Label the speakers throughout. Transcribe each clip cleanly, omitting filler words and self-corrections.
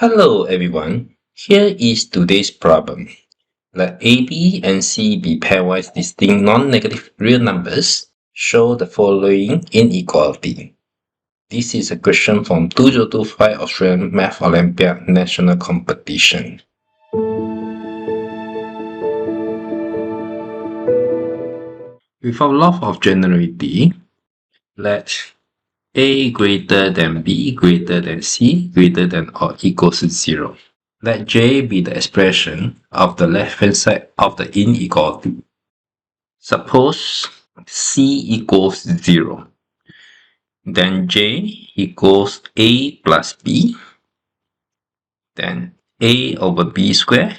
Speaker 1: Hello everyone, here is today's problem. Let A, B, and C be pairwise distinct non-negative real numbers. Show the following inequality. This is a question from 2025 Australian Math Olympiad National Competition. With our law of generality, let A greater than B greater than C greater than or equals to 0. Let J be the expression of the left-hand side of the inequality. Suppose C equals 0. Then J equals A plus B. Then A over B square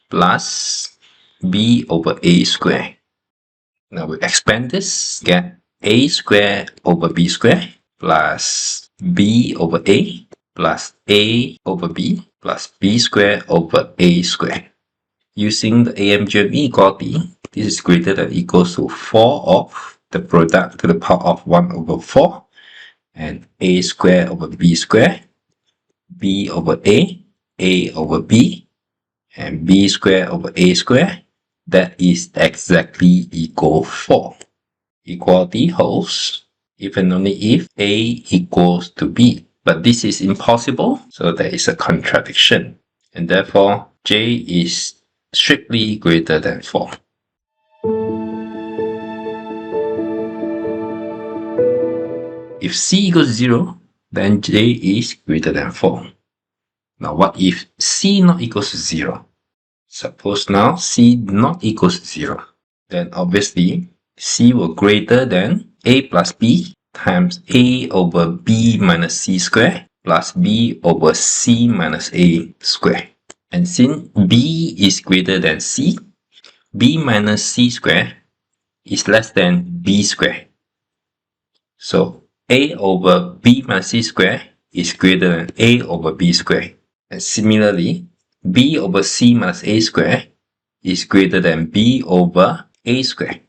Speaker 1: plus B over A square. Now we expand this, get A square over B square plus B over A plus A over B plus B square over A square. Using the AMG inequality, this is greater than or equals to 4 of the product to the power of 1 over 4 and A square over B square, B over A over B, and B square over A square. That is exactly equal 4. Equality holds if and only if A equals to B. But this is impossible, so there is a contradiction. And therefore, J is strictly greater than 4. If C equals 0, then J is greater than 4. Now what if C not equals to 0? Suppose now C not equals to 0. Then obviously C will greater than A plus B times A over B minus C square plus B over C minus A square. And since B is greater than C, B minus C square is less than B square. So A over B minus C square is greater than A over B square. And similarly, B over C minus A square is greater than B over A square.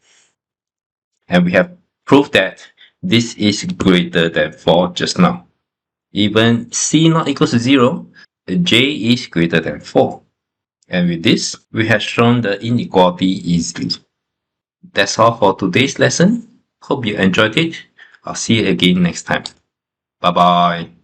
Speaker 1: And we have proved that this is greater than 4 just now. Even C not equals to 0, J is greater than 4. And with this, we have shown the inequality easily. That's all for today's lesson. Hope you enjoyed it. I'll see you again next time. Bye bye.